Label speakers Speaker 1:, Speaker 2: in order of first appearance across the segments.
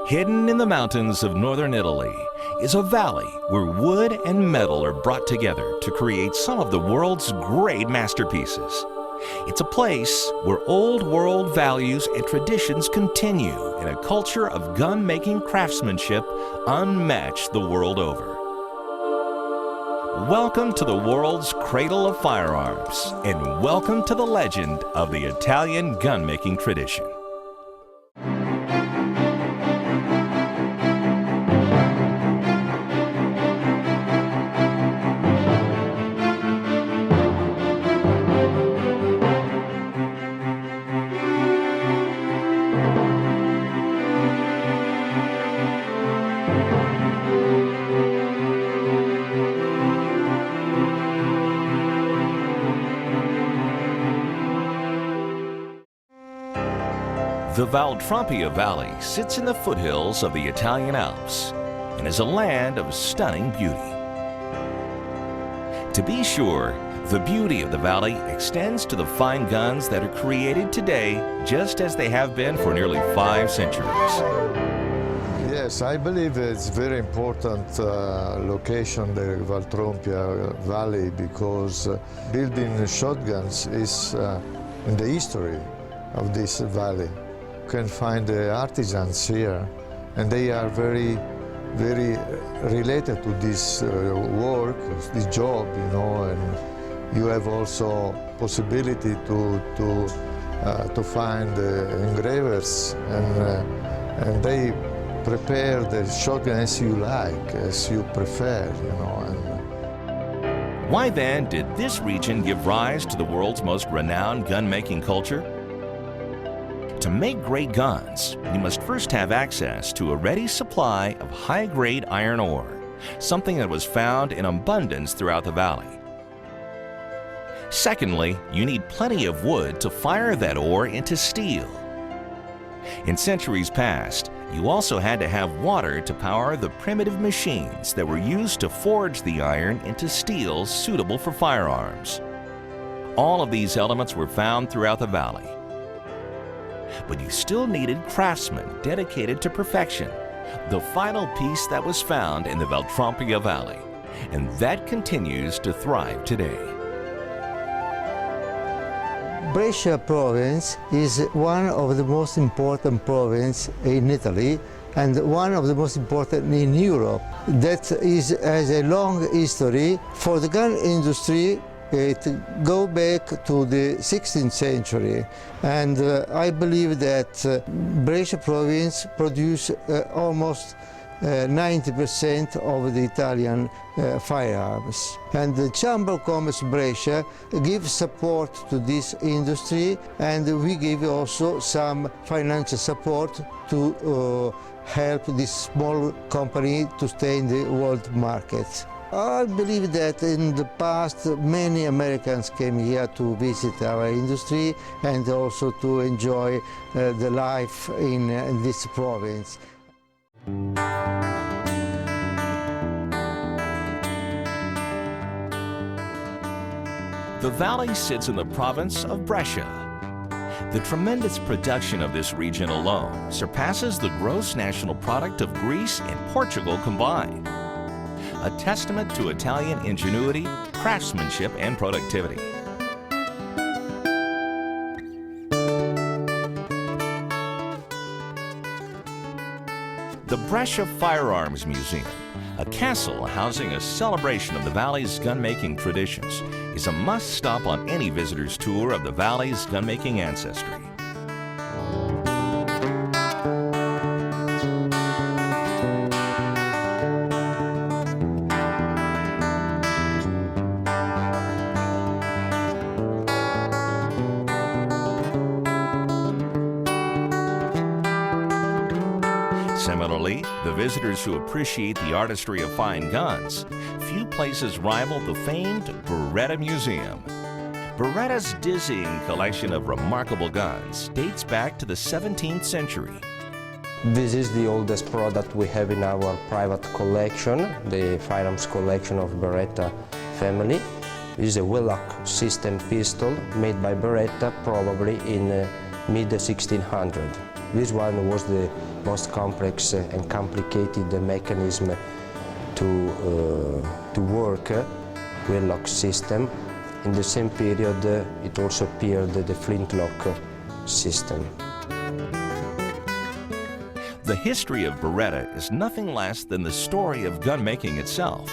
Speaker 1: Hidden in the mountains of northern Italy is a valley where wood and metal are brought together to create some of the world's great masterpieces. It's a place where old world values and traditions continue in a culture of gun-making craftsmanship unmatched the world over. Welcome to the world's cradle of firearms, and welcome to the legend of the Italian gun-making tradition. The Pia Valley sits in the foothills of the Italian Alps and is a land of stunning beauty. To be sure, the beauty of the valley extends to the fine guns that are created today just as they have been for nearly 5 centuries.
Speaker 2: Yes, I believe it's very important location, the Pia Valley, because building shotguns is in the history of this valley. You can find the artisans here, and they are very related to this work, this job, you know, and you have also possibility to find engravers, and they prepare the shotgun as you like, as you prefer, you know. And
Speaker 1: why then did this region give rise to the world's most renowned gun-making culture? To make great guns, you must first have access to a ready supply of high-grade iron ore, something that was found in abundance throughout the valley. Secondly, you need plenty of wood to fire that ore into steel. In centuries past, you also had to have water to power the primitive machines that were used to forge the iron into steel suitable for firearms. All of these elements were found throughout the valley. But you still needed craftsmen dedicated to perfection, the final piece that was found in the Pia Valley, and that continues to thrive today.
Speaker 3: Brescia province is one of the most important provinces in Italy and one of the most important in Europe. That has a long history. For the gun industry, it goes back to the 16th century, and I believe that Brescia province produces almost 90% of the Italian firearms. And the Chamber of Commerce Brescia gives support to this industry, and we give also some financial support to help this small company to stay in the world market. I believe that in the past many Americans came here to visit our industry and also to enjoy the life in this province.
Speaker 1: The valley sits in the province of Brescia. The tremendous production of this region alone surpasses the gross national product of Greece and Portugal combined. A testament to Italian ingenuity, craftsmanship, and productivity. The Brescia Firearms Museum, a castle housing a celebration of the valley's gun-making traditions, is a must-stop on any visitor's tour of the valley's gun-making ancestry. Similarly, the visitors who appreciate the artistry of fine guns, few places rival the famed Beretta Museum. Beretta's dizzying collection of remarkable guns dates back to the 17th century.
Speaker 4: This is the oldest product we have in our private collection, the firearms collection of Beretta family. This is a Willock system pistol made by Beretta probably in mid-1600. This one was the most complex and complicated mechanism to work with lock system. In the same period, it also appeared the flintlock system.
Speaker 1: The history of Beretta is nothing less than the story of gun making itself.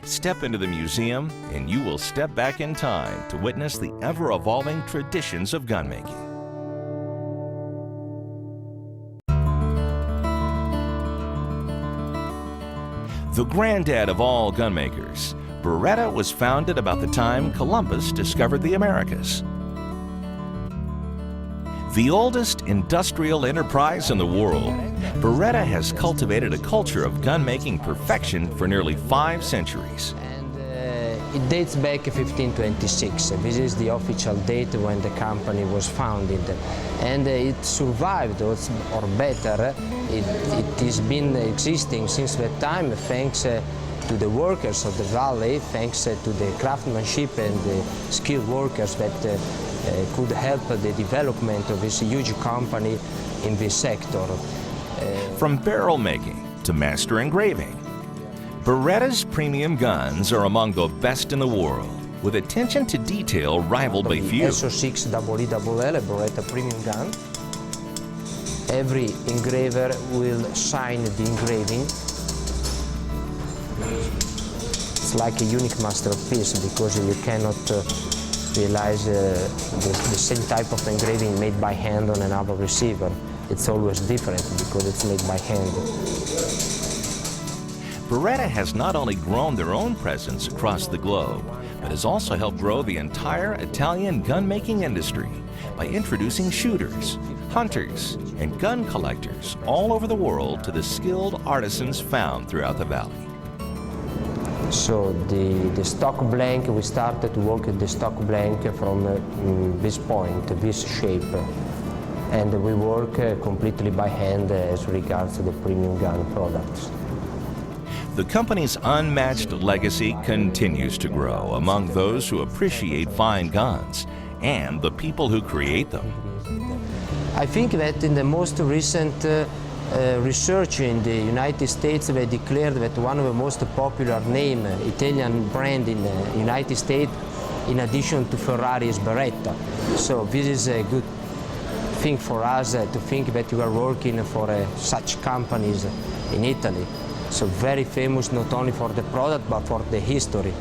Speaker 1: Step into the museum and you will step back in time to witness the ever-evolving traditions of gun making. The granddad of all gun makers, Beretta was founded about the time Columbus discovered the Americas. The oldest industrial enterprise in the world, Beretta has cultivated a culture of gun-making perfection for nearly 5 centuries.
Speaker 4: It dates back to 1526. This is the official date when the company was founded. And it survived, or better, it has been existing since that time thanks to the workers of the valley, thanks to the craftsmanship and the skilled workers that could help the development of this huge company in this sector.
Speaker 1: From barrel making to master engraving, Beretta's premium guns are among the best in the world, with attention to detail rivaled by few.
Speaker 4: SO6 EELL, a Beretta premium gun. Every engraver will sign the engraving. It's like a unique masterpiece because you cannot realize the same type of engraving made by hand on another receiver. It's always different because it's made by hand.
Speaker 1: Beretta has not only grown their own presence across the globe, but has also helped grow the entire Italian gun-making industry by introducing shooters, hunters, and gun collectors all over the world to the skilled artisans found throughout the valley.
Speaker 4: So the stock blank, we started to work with the stock blank from this point, this shape. And we work completely by hand as regards to the premium gun products.
Speaker 1: The company's unmatched legacy continues to grow among those who appreciate fine guns and the people who create them.
Speaker 4: I think that in the most recent research in the United States, they declared that one of the most popular name Italian brand in the United States, in addition to Ferrari, is Beretta. So this is a good thing for us to think that we are working for such companies in Italy. So very famous not only for the product but for the history.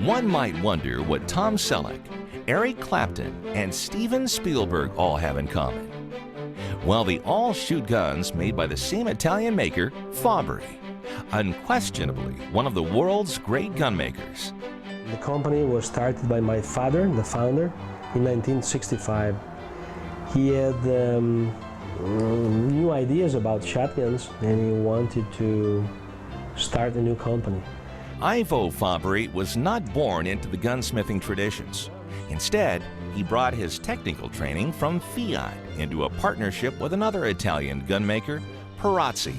Speaker 1: One might wonder what Tom Selleck, Eric Clapton, and Steven Spielberg all have in common. Well, they all shoot guns made by the same Italian maker, Fabry, unquestionably one of the world's great gun makers.
Speaker 5: The company was started by my father, the founder, in 1965. He had new ideas about shotguns and he wanted to start a new company.
Speaker 1: Ivo Fabry was not born into the gunsmithing traditions. Instead, he brought his technical training from Fiat into a partnership with another Italian gunmaker, Peyote.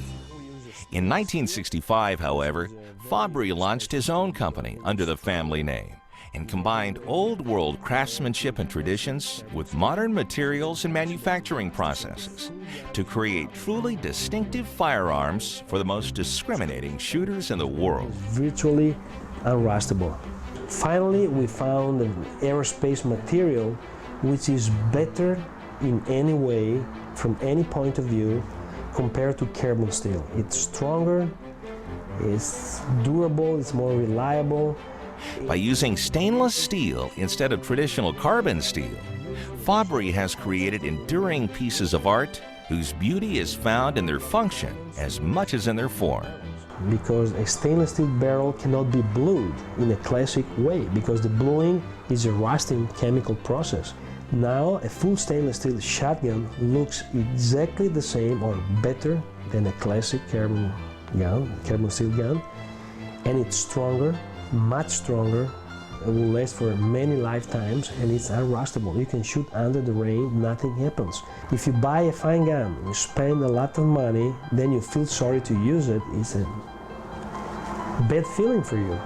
Speaker 1: In 1965, however, Fabry launched his own company under the family name and combined old-world craftsmanship and traditions with modern materials and manufacturing processes to create truly distinctive firearms for the most discriminating shooters in the world.
Speaker 5: Virtually unrustable. Finally, we found an aerospace material which is better in any way, from any point of view, compared to carbon steel. It's stronger, it's durable, it's more reliable.
Speaker 1: By using stainless steel instead of traditional carbon steel, Fabry has created enduring pieces of art whose beauty is found in their function as much as in their form.
Speaker 5: Because a stainless steel barrel cannot be blued in a classic way, because the bluing is a rusting chemical process. Now, a full stainless steel shotgun looks exactly the same or better than a classic carbon steel gun, and it's stronger, much stronger, will last for many lifetimes, and it's unrustable. You can shoot under the rain, nothing happens. If you buy a fine gun, you spend a lot of money, then you feel sorry to use it, it's a bad feeling for you.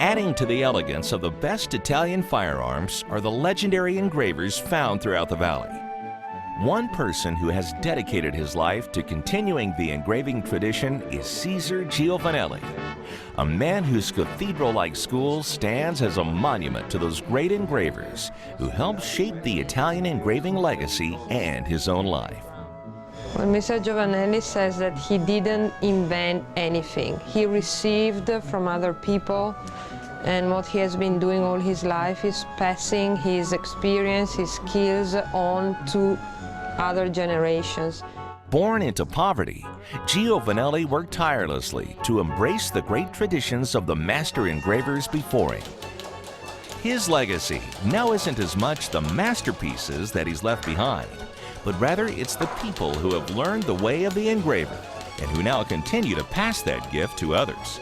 Speaker 1: Adding to the elegance of the best Italian firearms are the legendary engravers found throughout the valley. One person who has dedicated his life to continuing the engraving tradition is Cesar Giovanelli, a man whose cathedral-like school stands as a monument to those great engravers who helped shape the Italian engraving legacy and his own life.
Speaker 6: Well, Mr. Giovanelli says that he didn't invent anything. He received from other people, and what he has been doing all his life is passing his experience, his skills on to other generations.
Speaker 1: Born into poverty, Giovanelli worked tirelessly to embrace the great traditions of the master engravers before him. His legacy now isn't as much the masterpieces that he's left behind, but rather it's the people who have learned the way of the engraver and who now continue to pass that gift to others.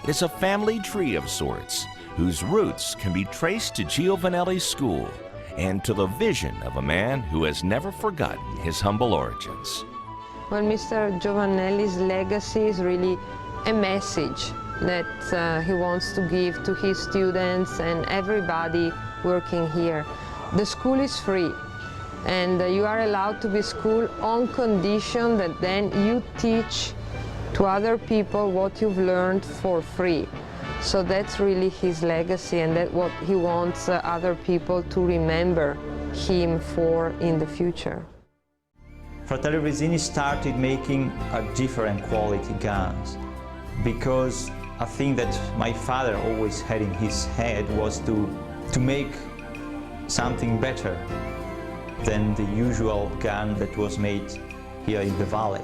Speaker 1: It is a family tree of sorts whose roots can be traced to Giovanelli's school and to the vision of a man who has never forgotten his humble origins.
Speaker 6: Well, Mr. Giovanelli's legacy is really a message that he wants to give to his students and everybody working here. The school is free, and you are allowed to be school on condition that then you teach to other people what you've learned for free. So that's really his legacy, and that's what he wants other people to remember him for in the future.
Speaker 7: Fratelli Resini started making a different quality guns because a thing that my father always had in his head was to make something better than the usual gun that was made here in the valley.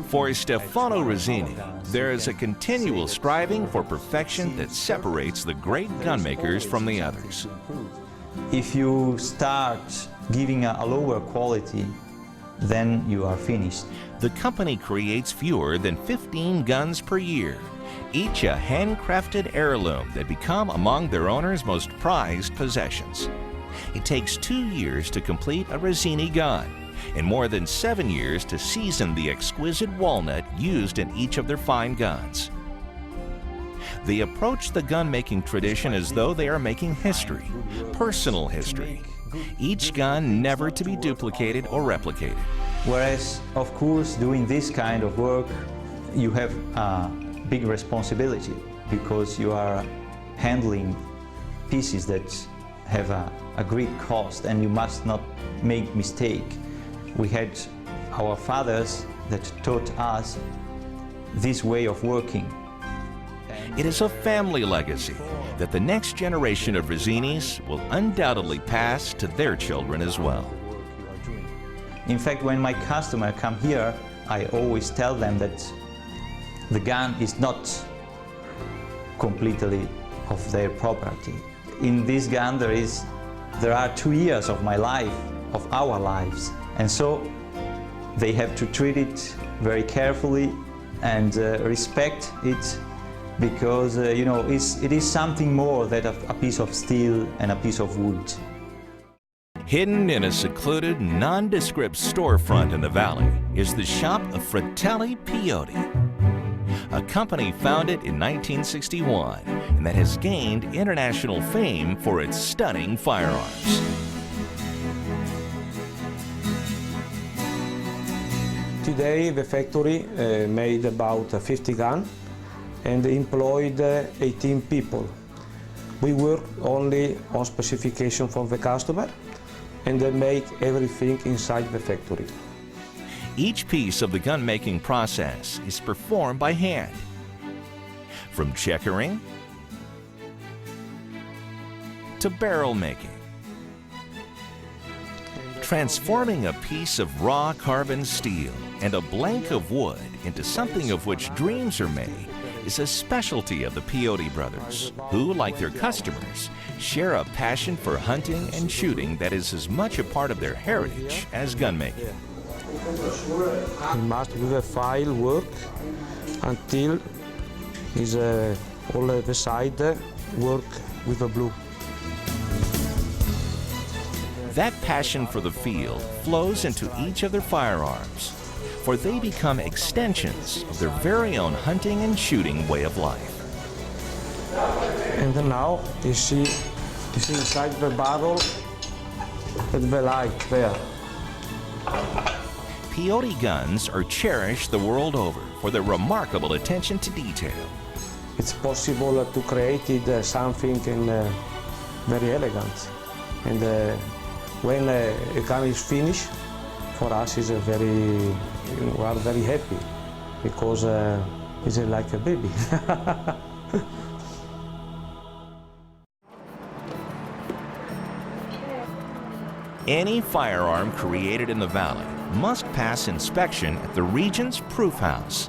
Speaker 1: For Stefano Resini, there is a continual striving for perfection that separates the great gunmakers from the others.
Speaker 7: If you start giving a lower quality, then you are finished.
Speaker 1: The company creates fewer than 15 guns per year, each a handcrafted heirloom that become among their owners' most prized possessions. It takes 2 years to complete a Resini gun, and more than 7 years to season the exquisite walnut used in each of their fine guns. They approach the gun-making tradition as though they are making history, personal history, each gun never to be duplicated or replicated.
Speaker 7: Whereas, of course, doing this kind of work, you have a big responsibility because you are handling pieces that have a great cost, and you must not make mistake. We had our fathers that taught us this way of working.
Speaker 1: It is a family legacy that the next generation of Resinis will undoubtedly pass to their children as well.
Speaker 7: In fact, when my customers come here, I always tell them that the gun is not completely of their property. In this gun there are 2 years of my life, of our lives. And so they have to treat it very carefully and respect it, because you know, it is something more than a piece of steel and a piece of wood.
Speaker 1: Hidden in a secluded, nondescript storefront in the valley is the shop of Fratelli Peyote, a company founded in 1961 and that has gained international fame for its stunning firearms.
Speaker 8: Today the factory made about 50 guns and employed 18 people. We work only on specification from the customer, and they make everything inside the factory.
Speaker 1: Each piece of the gun-making process is performed by hand, from checkering to barrel making, Transforming a piece of raw carbon steel and a blank of wood into something of which dreams are made is a specialty of the Peyote brothers, who, like their customers, share a passion for hunting and shooting that is as much a part of their heritage as gunmaking.
Speaker 8: He must with a file work until his all the side work with the blue.
Speaker 1: That passion for the field flows into each of their firearms, for they become extensions of their very own hunting and shooting way of life.
Speaker 8: And now you see inside the barrel with the light there.
Speaker 1: Peyote guns are cherished the world over for their remarkable attention to detail.
Speaker 8: It's possible to create something very elegant. And when a gun is finished, for us we are very happy because it's like a baby.
Speaker 1: Any firearm created in the valley must pass inspection at the region's proof house,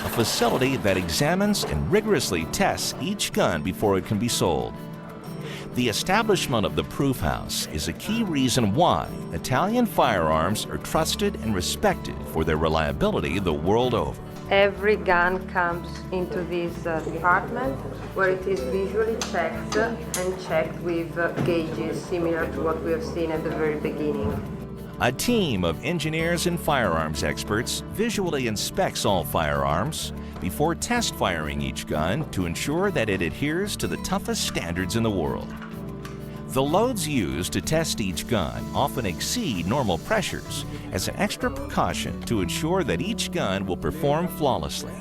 Speaker 1: a facility that examines and rigorously tests each gun before it can be sold. The establishment of the proof house is a key reason why Italian firearms are trusted and respected for their reliability the world over.
Speaker 6: Every gun comes into this department where it is visually checked and checked with gauges similar to what we have seen at the very beginning.
Speaker 1: A team of engineers and firearms experts visually inspects all firearms before test firing each gun to ensure that it adheres to the toughest standards in the world. The loads used to test each gun often exceed normal pressures as an extra precaution to ensure that each gun will perform flawlessly.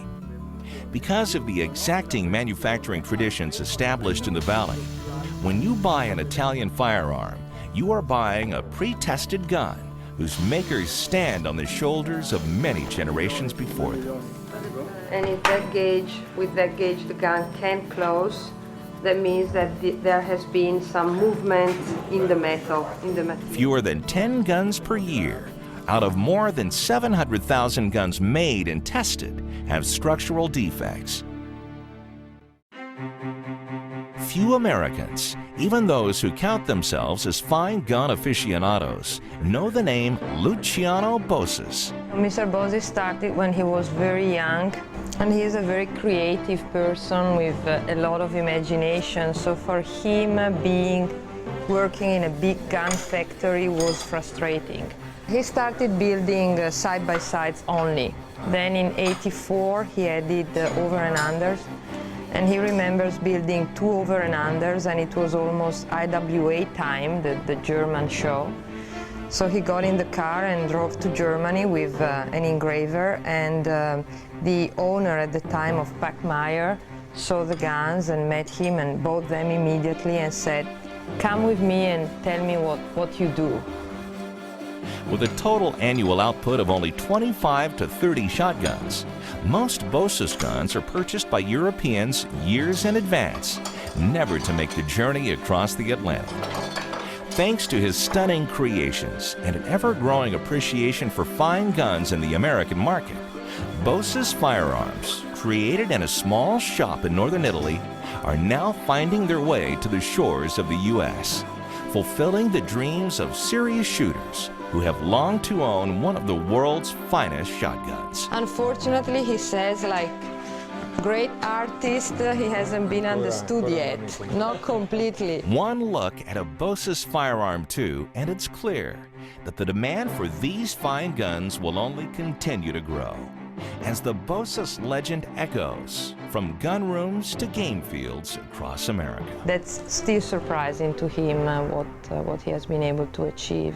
Speaker 1: Because of the exacting manufacturing traditions established in the valley, when you buy an Italian firearm, you are buying a pre-tested gun whose makers stand on the shoulders of many generations before them.
Speaker 6: And if with that gauge the gun can close, that means that there has been some movement in the metal.
Speaker 1: Fewer than 10 guns per year out of more than 700,000 guns made and tested have structural defects. Few Americans, even those who count themselves as fine gun aficionados, know the name Luciano Bossis.
Speaker 6: Mr. Bossis started when he was very young, and he is a very creative person with a lot of imagination. So for him, working in a big gun factory was frustrating. He started building side-by-sides only. Then in '84, he added over and unders. And he remembers building 2 over and unders, and it was almost IWA time, the German show. So he got in the car and drove to Germany with an engraver, and the owner at the time of Packmeyer saw the guns and met him and bought them immediately and said, "Come with me and tell me what you do."
Speaker 1: With a total annual output of only 25 to 30 shotguns, most Bossis guns are purchased by Europeans years in advance, never to make the journey across the Atlantic. Thanks to his stunning creations and an ever-growing appreciation for fine guns in the American market, Bossis firearms, created in a small shop in northern Italy, are now finding their way to the shores of the U.S., fulfilling the dreams of serious shooters who have longed to own one of the world's finest shotguns.
Speaker 6: Unfortunately, he says, like great artist, he hasn't been understood yet, not completely.
Speaker 1: One look at a Bossis firearm too, and it's clear that the demand for these fine guns will only continue to grow as the Bossis legend echoes from gun rooms to game fields across America.
Speaker 6: That's still surprising to him, what he has been able to achieve.